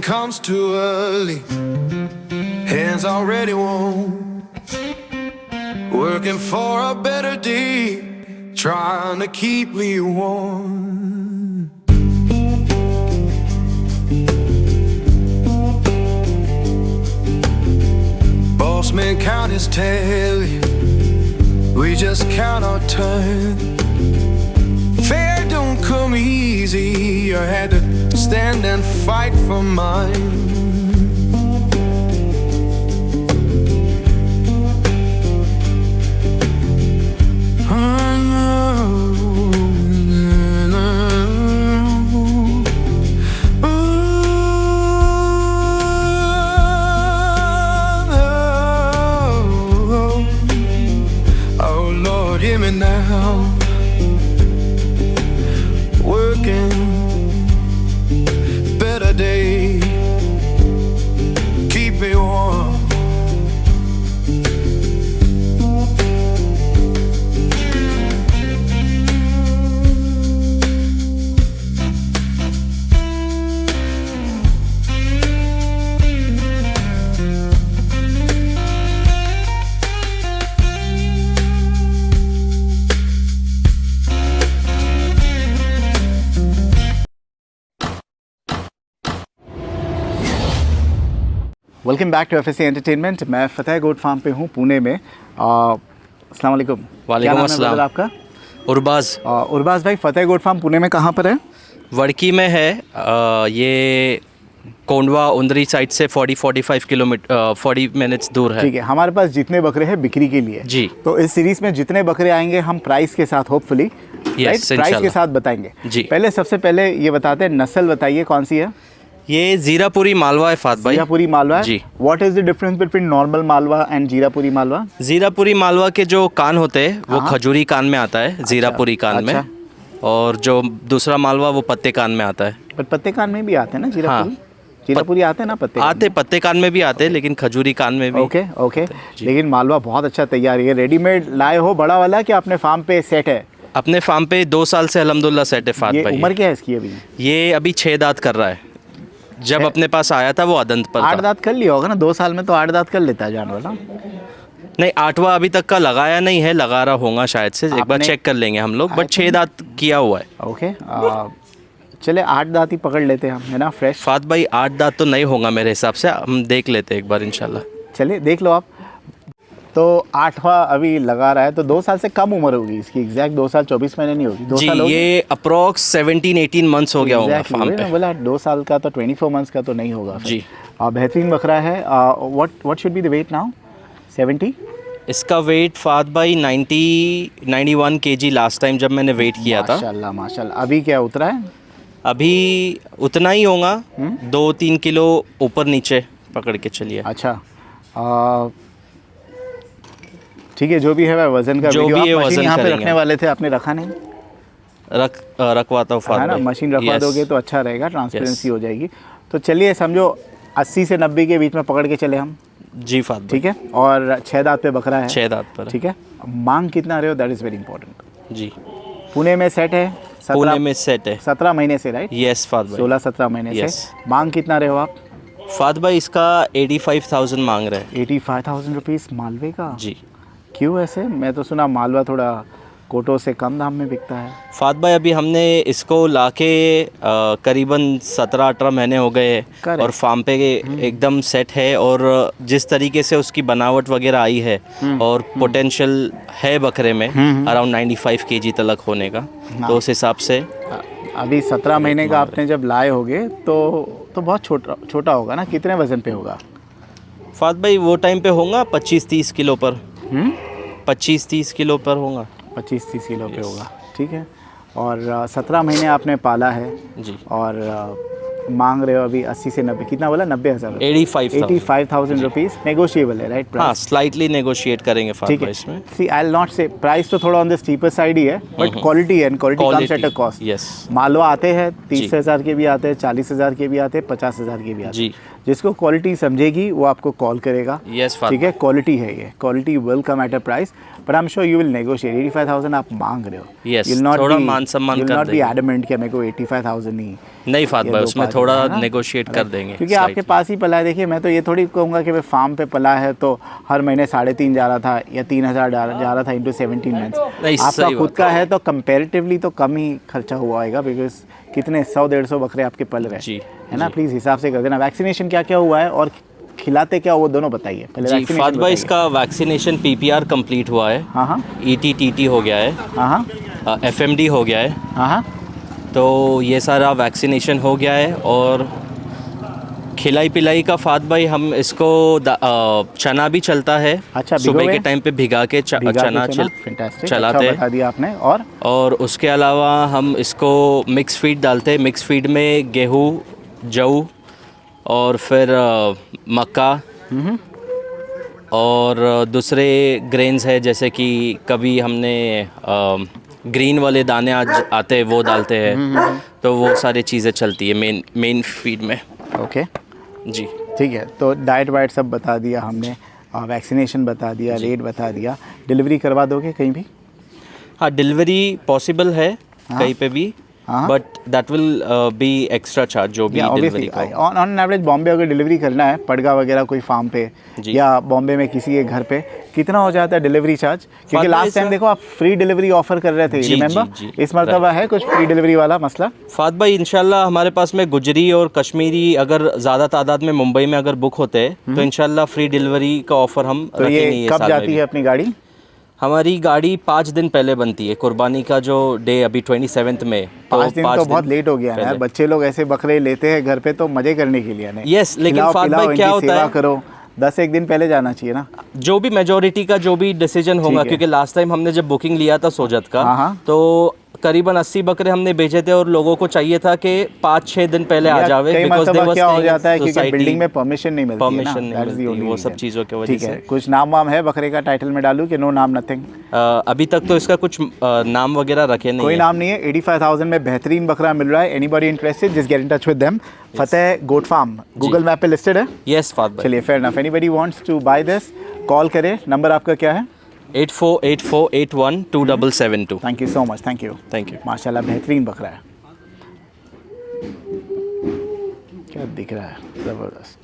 comes too early, hands already warm, working for a better day, trying to keep me warm. Boss man count his tally, we just count our turn. Fair don't come easy, I had to stand and fight for mine. Oh Lord, hear me now. Working, better day, keep me warm. Welcome back to FSC entertainment. मैं Fateh goat farm पे हूँ पुणे में। अस्सलाम वालेकुम। वालेकुम अस्सलाम। आपका? उर्बाज। उर्बाज भाई, फतेह गोट फार्म पुणे में कहाँ पर है? वड़की में है। ये कोंडवा उंदरी साइड से 40-45 किलोमीटर 40 मिनट्स दूर है। ठीक है। हमारे पास जितने बकरे हैं बिक्री के लिए जी, तो इस सीरीज में जितने बकरे आएंगे हम प्राइस के साथ होपफुली प्राइस के साथ बताएंगे जी। पहले सबसे पहले ये बताते हैं, नस्ल बताइए कौन सी है? ये जीरापुरी मालवा है फात भाई। जीरापुरी मालवा है जी। What is the difference between normal Malwa and Jirapuri Malwa? Jirapuri Malwa के जो कान होते हैं वो खजूरी कान में आता है, जीरापुरी कान में। और जो दूसरा मालवा वो पत्ते कान में आता है। पर पत्ते कान में भी आते हैं ना जीरापुरी? जीरापुरी आते हैं ना पत्ते? आते पत्ते कान में भी आते हैं, लेकिन खजूरी कान में भी। ओके। लेकिन मालवा बहुत अच्छा तैयार है। रेडीमेड लाए हो बड़ा वाला कि अपने फार्म पे सेट है? अपने फार्म पे 2 साल से अल्हम्दुलिल्लाह सेट है फात भाई। उम्र क्या है इसकी अभी? ये अभी 6 दांत कर रहा है। जब अपने पास आया था वो अदंत पर 8 दांत कर लिया होगा ना? 2 साल में तो 8 दांत कर लेता है जानवर ना? नहीं, 8वां अभी तक का लगाया नहीं है, लगा रहा होगा शायद से। एक बार चेक कर लेंगे हम लोग, बट 6 दांत किया हुआ है। ओके। चले 8 दांत ही पकड़ लेते हैं हम, है ना? फ्रेश फात भाई 8 दांत तो नहीं होगा मेरे हिसाब से, हम देख लेते हैं एक बार इंशाल्लाह। चलिए देख लो आप। तो 8वां अभी लगा रहा है, तो 2 साल से कम उम्र होगी इसकी। एग्जैक्ट 2 साल 24 महीने नहीं होगी, 2 जी, साल होगी। ये अप्रॉक्स 17-18 मंथ्स हो गया होगा फार्म पे। बोला 2 साल का तो 24 मंथ्स का तो नहीं होगा जी। बेहतरीन बकरा है। What should be the weight now? 70? इसका वेट फात भाई 91 kg लास्ट टाइम जब मैंने वेट किया था। माशाल्लाह। अभी क्या उतरा है? अभी उतना ही होगा, 2-3 किलो ऊपर नीचे पकड़ के चलिए। अच्छा, ठीक है। जो भी है वजन का जो वीडियो भी है आप वजन यहाँ पे करेंगे। रखने वाले थे, आपने रखा नहीं? रखवाता हूँ फात है ना? भाई। मशीन रखवा दोगे तो अच्छा रहेगा, ट्रांसपेरेंसी हो जाएगी। तो चलिए समझो 80 से 90 के बीच में पकड़ के चले हम। जी फात भाई। ठीक है। और 6 दांत पे बकरा है? 6 दांत पर। ठीक है। मांग कितना रहे हो, दैट इज़ वेरी इंपॉर्टेंट। जी। पुणे में सेट है? पुणे में सेट है 17 महीने से, राइट? यस फात भाई। 16-17 महीने से। मांग कितना रहे हो आप? फात भाई इसका 85,000 मांग रहे हैं। 85,000 रुपीज़ मालवे का? जी। क्यों ऐसे? मैं तो सुना मालवा थोड़ा कोटो से कम दाम में बिकता है। फात भाई अभी हमने इसको लाके करीबन 17-18 महीने हो गए और फार्म पे एकदम सेट है। और जिस तरीके से उसकी बनावट वगैरह आई है और पोटेंशियल है बकरे में अराउंड 95 kg तक होने का, तो उस हिसाब से अभी 17 महीने का आपने जब लाए होगे तो बहुत छोटा होगा ना? कितने वजन पे होगा फात भाई? वो टाइम पे होगा 25-30 किलो पर। 25-30 किलो पर होगा। 25-30 किलो पे होगा। ठीक है। और 17 महीने आपने पाला है जी। और मांग रहे हो अभी 80 से 90, कितना बोला? 90,000? 85,000 रुपीज़। नेगोशिएबल है, राइट? हाँ, स्लाइटली नेगोशिएट करेंगे फात भाई इसमें। सी आई विल नॉट से प्राइस तो थोड़ा ऑन द स्टीपर साइड ही है, बट क्वालिटी है, quality comes at a cost. Yes. Malwa आते हैं 30,000 के भी आते हैं, 40,000 के भी आते हैं, 50,000 के भी आते हैं। जी। जिसको क्वालिटी समझेगी वो आपको कॉल करेगा। यस फात। ठीक है। क्वालिटी है ये, quality will come at a price, but I am sure you will negotiate. 85,000 आप मांग रहे हो। यस, थोड़ा मान सम्मान कर देंगे। एडमेंट कि मेरे को 85,000 नहीं फात भाई, उसमें देगा, थोड़ा है ना? नेगोशिएट कर देंगे क्योंकि आपके slightly। पास ही पला है। देखिए मैं तो ये थोड़ी कहूँगा कि भाई फार्म पे पला है तो हर महीने 3.5 जा रहा था या 3,000 जा रहा था इंटू 17 मंथ्स। नहीं, आपका सही खुद बात का है तो कंपेरेटिवली तो कम ही खर्चा हुआ होगा, बिकॉज कितने 100-150 बकरे आपके पल रहे जी, है ना। प्लीज़ हिसाब से कर देना। वैक्सीनेशन क्या क्या हुआ है और खिलाते क्या वो दोनों बताइए पहले। जी vaccination फात भाई, बताइए। इसका वैक्सीनेशन PPR कंप्लीट हुआ है, हाँ हाँ ETTT हो गया है, हाँ हाँ FMD हो गया है, हाँ हाँ। तो ये सारा वैक्सीनेशन हो गया है। और खिलाई पिलाई का फात भाई, हम इसको चना भी चलता है। अच्छा, सुबह भिगोए? के टाइम पे भिगा के भिगा के चना फैंटास्टिक, चलाते अच्छा हैं। बता दिया आपने। और उसके अलावा हम इसको मिक्स फीड डालते हैं। मिक्स फीड में गेहूँ, जौ और फिर मक्का और दूसरे ग्रेन्स है, जैसे कि कभी हमने ग्रीन वाले दाने आज आते हैं वो डालते हैं। तो वो सारी चीज़ें चलती है मेन फीड में। ओके जी ठीक है। तो डाइट वाइट सब बता दिया हमने, वैक्सीनेशन बता दिया, रेट बता दिया। डिलीवरी करवा दोगे कहीं भी? हाँ, डिलीवरी पॉसिबल है कहीं पे भी, हाँ। But that will be extra charge जो भी डिलीवरी का हो। ऑन एवरेज बॉम्बे अगर डिलीवरी करना है पड़गा वगैरह कोई फार्म पे जी। या बॉम्बे में किसी के घर पे, कितना हो जाता है डिलीवरी चार्ज? क्योंकि फात लास्ट भाई टाइम सर- देखो आप फ्री डिलीवरी ऑफर कर रहे थे, जी, रिमेंबर? जी, जी, इस मरतबा है कुछ फ्री डिलीवरी वाला मसला? फात भाई, इंशाल्लाह हमारे पास में गुजरी और कश्मीरी अगर ज़्यादा तादाद में मुंबई में अगर बुक होते हैं तो इंशाल्लाह फ्री डिलीवरी का ऑफ़र हम तो रखेंगे ये ये कब साल में जाती भी। है अपनी गाड़ी? हमारी गाड़ी 5 दिन पहले बनती है। कुर्बानी का जो डे अभी 27 में, 5 दिन तो बहुत दिन लेट हो गया है यार। बच्चे लोग ऐसे बकरे लेते हैं घर पे तो मजे करने के लिए नहीं। Yes, लेकिन खिलाओ, फात पिलाओ, भाई क्या इनकी होता सेवा है? करो। 10 दिन पहले जाना चाहिए ना। जो भी मेजोरिटी का जो भी डिसीजन होगा, है। क्योंकि लास्ट टाइम हमने जब बुकिंग लिया था सोजत का, हाँ, हाँ। तो करीबन 80 बकरे हमने भेजे थे और लोगों को चाहिए था कि 5-6 दिन पहले आ या जावे। कई because they मरतबा were क्या हो staying जाता है in क्योंकि society, बिल्डिंग में परमिशन नहीं मिलती है ना। permission नहीं That is the मिलती, only वो सब reason। चीज़ों की वजह ठीक है। से। कुछ नाम वाम है बकरे का टाइटल में डालूं कि नो नाम नथिंग? अभी तक तो इसका कुछ नाम वगैरह रखे नहीं कोई है। नाम नहीं है। 85,000 में बेहतरीन बकरा मिल रहा है। Anybody interested just get in touch with them. Fateh goat farm Google map पे लिस्टेड है। यस फात भाई, चलिए fair enough. Anybody wants to buy this call करे। नंबर आपका क्या है? 8484812772। Thank you so much. Thank you. Thank you. माशाल्लाह बेहतरीन बकरा है। क्या दिख रहा है, ज़बरदस्त।